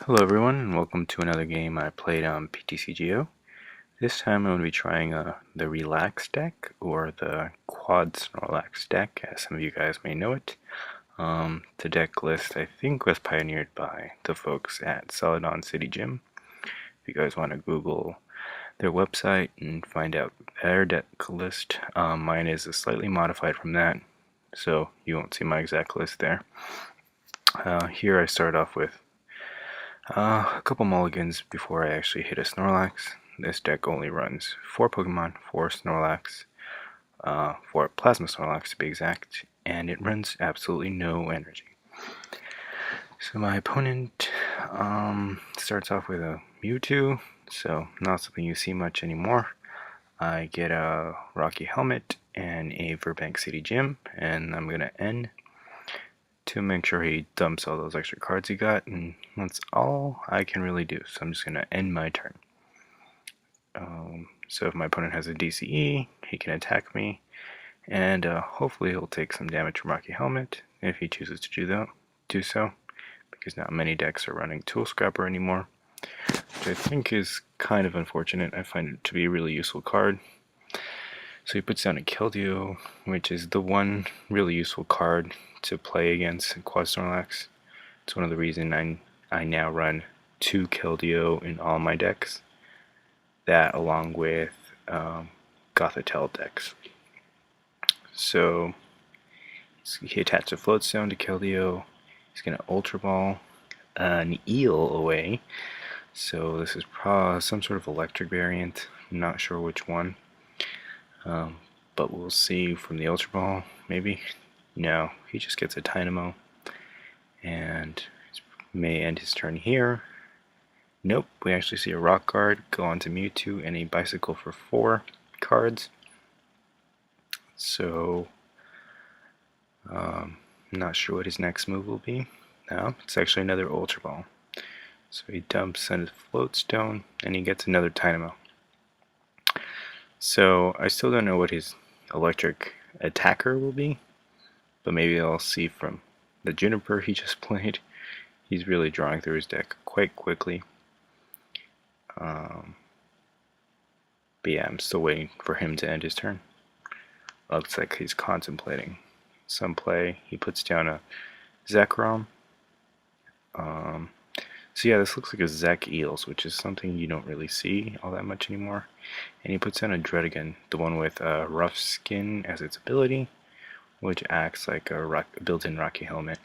Hello everyone, and welcome to another game I played on Ptcgo. This time I'm going to be trying the R-Lax deck, or the Quad Snorlax deck, as some of you guys may know it. The deck list, I think, was pioneered by the folks at Celadon City Gym. If you guys want to Google their website and find out their deck list, mine is slightly modified from that, so you won't see my exact list there. Here I start off with a couple mulligans before I actually hit a Snorlax. This deck only runs 4 Pokemon, 4 Snorlax, 4 Plasma Snorlax to be exact, and it runs absolutely no energy. So my opponent starts off with a Mewtwo, so not something you see much anymore. I get a Rocky Helmet and a Verbank City Gym, and I'm going to end to make sure he dumps all those extra cards he got, and that's all I can really do, so I'm just going to end my turn. So if my opponent has a DCE, he can attack me, and hopefully he'll take some damage from Rocky Helmet, if he chooses to do so, because not many decks are running Tool Scrapper anymore, which I think is kind of unfortunate. I find it to be a really useful card. So he puts down a Keldeo, which is the one really useful card to play against Quad Snorlax. It's one of the reasons I now run 2 Keldeo in all my decks. That along with Gothitelle decks. So he attached a Floatstone to Keldeo. He's going to Ultra Ball an Eel away. So this is probably some sort of electric variant. I'm not sure which one. But we'll see from the Ultra Ball, maybe. No, he just gets a Dynamo, and may end his turn here. Nope, we actually see a Rock Guard go on to Mewtwo and a Bicycle for 4 cards. So, not sure what his next move will be. No, it's actually another Ultra Ball. So he dumps on his Floatstone, and he gets another Dynamo. So I still don't know what his electric attacker will be, but maybe I'll see from the Juniper he just played. He's really drawing through his deck quite quickly. But yeah, I'm still waiting for him to end his turn. Looks like he's contemplating some play. He puts down a Zekrom. So yeah, this looks like a Zek Eels, which is something you don't really see all that much anymore. And he puts down a Dredigan, the one with Rough Skin as its ability, which acts like a built-in Rocky Helmet.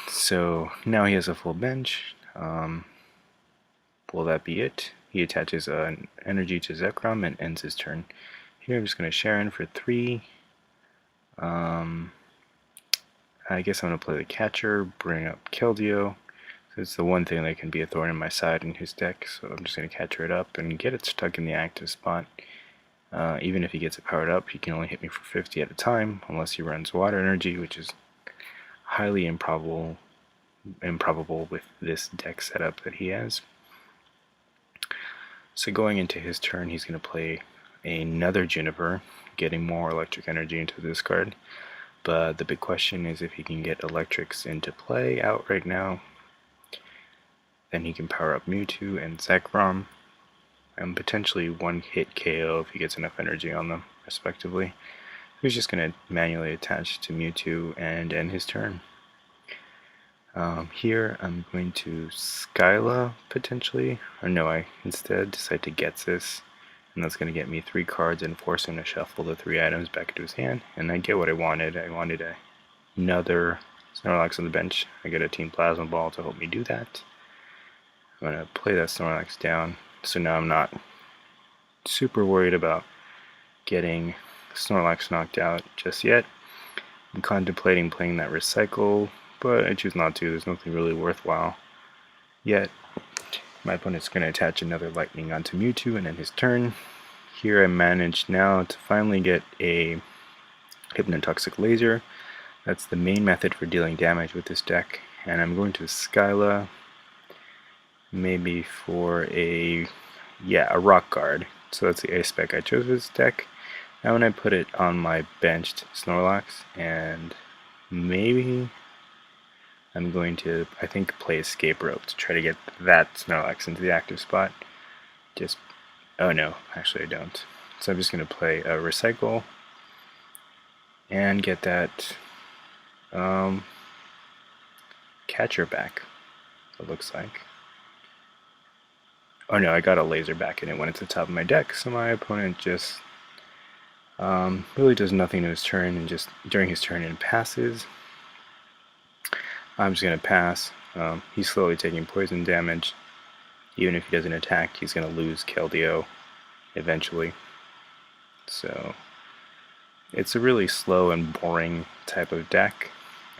So now he has a full bench. Will that be it? He attaches an energy to Zekrom and ends his turn. Here I'm just going to Sharon for 3. I guess I'm going to play the catcher, bring up Keldeo. It's the one thing that can be a thorn in my side in his deck, so I'm just going to catcher it up and get it stuck in the active spot. Even if he gets it powered up, he can only hit me for 50 at a time, unless he runs water energy, which is highly improbable with this deck setup that he has. So going into his turn, he's going to play another Juniper, getting more electric energy into this card. But the big question is if he can get electrics into play out right now. Then he can power up Mewtwo and Zekrom, and potentially one-hit KO if he gets enough energy on them, respectively. He's just going to manually attach to Mewtwo and end his turn. Here I'm going to Skyla, potentially. Or no, I instead decide to Getsis, and that's going to get me 3 cards and force him to shuffle the 3 items back into his hand. And I get what I wanted. I wanted another Snorlax on the bench. I get a Team Plasma Ball to help me do that. I'm going to play that Snorlax down, so now I'm not super worried about getting Snorlax knocked out just yet. I'm contemplating playing that Recycle, but I choose not to. There's nothing really worthwhile yet. My opponent's going to attach another Lightning onto Mewtwo and end his turn. Here I managed now to finally get a Hypnotoxic Laser. That's the main method for dealing damage with this deck, and I'm going to Skyla, maybe for a Rock Guard. So that's the ace spec I chose for this deck. Now when I put it on my benched Snorlax, and maybe I'm going to, I think, play escape rope to try to get that Snorlax into the active spot. Oh no, actually I don't. So I'm just going to play a recycle and get that catcher back, it looks like. Oh no, I got a laser back and it went to the top of my deck, so my opponent just really does nothing to his turn, and just during his turn it passes. I'm just going to pass. He's slowly taking poison damage. Even if he doesn't attack, he's going to lose Keldeo eventually. So it's a really slow and boring type of deck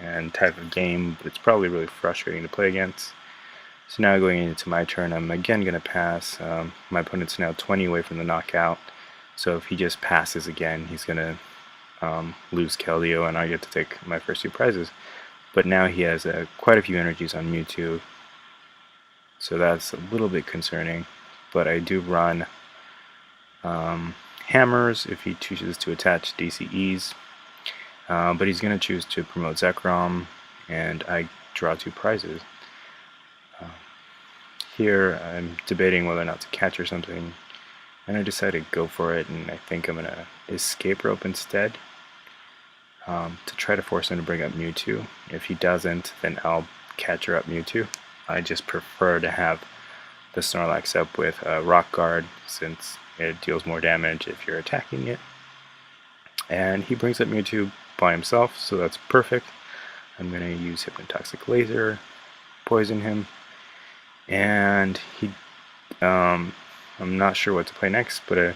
and type of game, but it's probably really frustrating to play against. So now going into my turn, I'm again going to pass. My opponent's now 20 away from the knockout, so if he just passes again, he's going to lose Keldeo and I get to take my first 2 prizes. But now he has quite a few energies on Mewtwo, so that's a little bit concerning. But I do run hammers if he chooses to attach DCEs, but he's going to choose to promote Zekrom, and I draw 2 prizes. Here I'm debating whether or not to catch or something, and I decided to go for it, and I think I'm going to escape rope instead to try to force him to bring up Mewtwo. If he doesn't, then I'll catcher up Mewtwo. I just prefer to have the Snorlax up with Rock Guard, since it deals more damage if you're attacking it. And he brings up Mewtwo by himself, so that's perfect. I'm going to use Hypnotoxic Laser, poison him, and I'm not sure what to play next, but I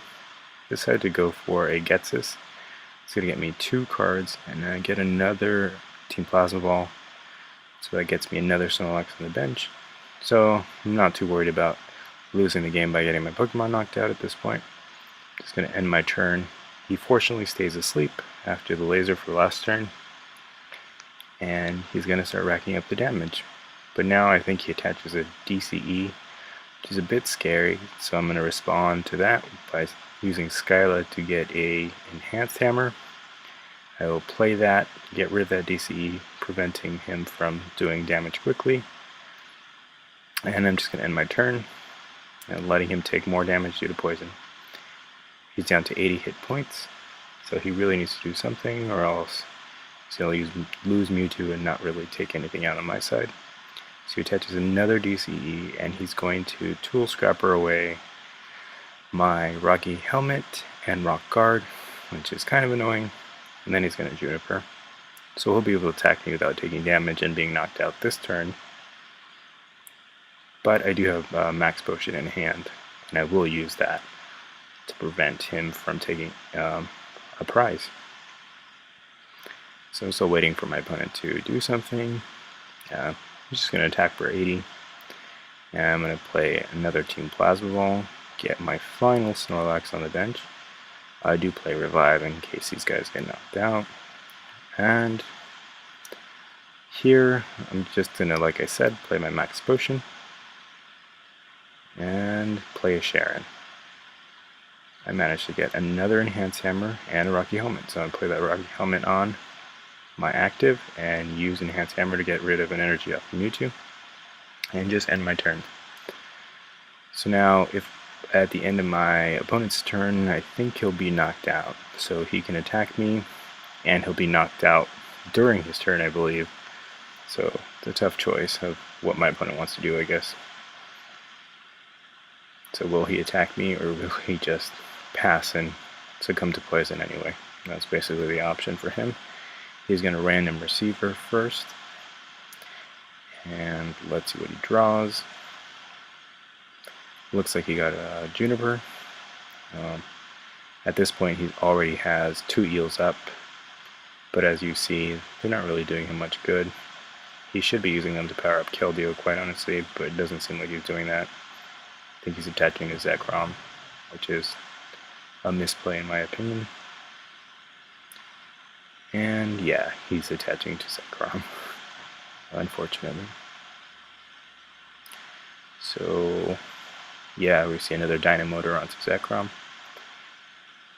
decided to go for a Getsus. It's going to get me 2 cards, and I get another Team Plasma Ball, so that gets me another Snorlax on the bench. So I'm not too worried about losing the game by getting my Pokemon knocked out at this point. Just going to end my turn. He fortunately stays asleep after the laser for the last turn, and he's going to start racking up the damage. But now I think he attaches a DCE, which is a bit scary, so I'm going to respond to that by using Skyla to get a Enhanced Hammer. I will play that, get rid of that DCE, preventing him from doing damage quickly. And I'm just going to end my turn and letting him take more damage due to poison. He's down to 80 hit points, so he really needs to do something, or else he's going to lose Mewtwo and not really take anything out on my side. So he attaches another DCE, and he's going to Tool Scrapper away my Rocky Helmet and Rock Guard, which is kind of annoying, and then he's going to Juniper. So he'll be able to attack me without taking damage and being knocked out this turn. But I do have Max Potion in hand, and I will use that to prevent him from taking a prize. So I'm still waiting for my opponent to do something. I'm just going to attack for 80, and I'm going to play another Team Plasma Ball, get my final Snorlax on the bench. I do play Revive in case these guys get knocked out. And here I'm just going to, like I said, play my Max Potion and play a Sharon. I managed to get another Enhanced Hammer and a Rocky Helmet, so I'm going to play that Rocky Helmet on my active and use Enhanced Hammer to get rid of an energy off of Mewtwo and just end my turn. So now if at the end of my opponent's turn, I think he'll be knocked out, so he can attack me, and he'll be knocked out during his turn, I believe. So it's a tough choice of what my opponent wants to do, I guess. So will he attack me, or will he just pass and succumb to poison anyway? That's basically the option for him. He's going to random receiver first, and let's see what he draws. Looks like he got a Juniper. At this point he already has 2 Eels up, but as you see, they're not really doing him much good. He should be using them to power up Keldeo, quite honestly, but it doesn't seem like he's doing that. I think he's attaching to Zekrom, which is a misplay in my opinion. And yeah, he's attaching to Zekrom, unfortunately. So yeah, we see another Dynamotor onto Zekrom.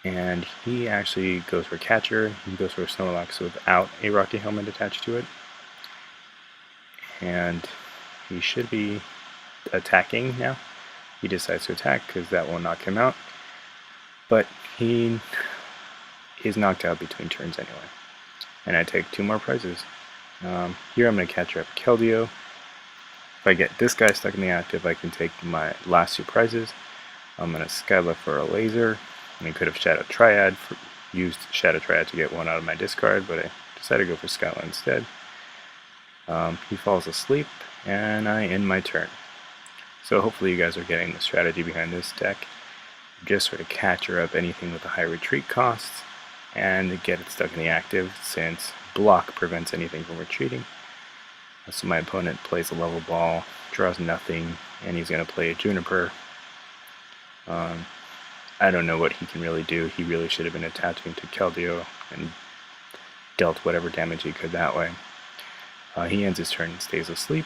And he actually goes for Catcher. He goes for Snorlax without a Rocky Helmet attached to it. and he should be attacking now. He decides to attack because that will knock him out, but he is knocked out between turns anyway. And I take 2 more prizes. Here I'm going to catch up Keldeo. If I get this guy stuck in the active, I can take my last 2 prizes. I'm going to Skylift for a laser. I could have Shadow Triad, used Shadow Triad to get 1 out of my discard, but I decided to go for Skylift instead. He falls asleep, and I end my turn. So hopefully you guys are getting the strategy behind this deck. Just sort of capture up anything with a high retreat cost, and get it stuck in the active, since block prevents anything from retreating. So my opponent plays a level ball, draws nothing, and he's going to play a Juniper. I don't know what he can really do. He really should have been attaching to Keldeo and dealt whatever damage he could that way. He ends his turn and stays asleep,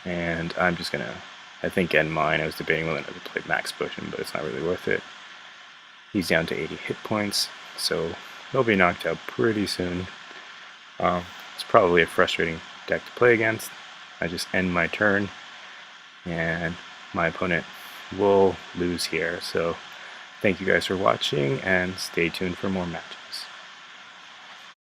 and I'm just going to, I think, end mine. I was debating whether or not to play Max Potion, but it's not really worth it. He's down to 80 hit points, so he'll be knocked out pretty soon. It's probably a frustrating deck to play against. I just end my turn, and my opponent will lose here. So thank you guys for watching, and stay tuned for more matches.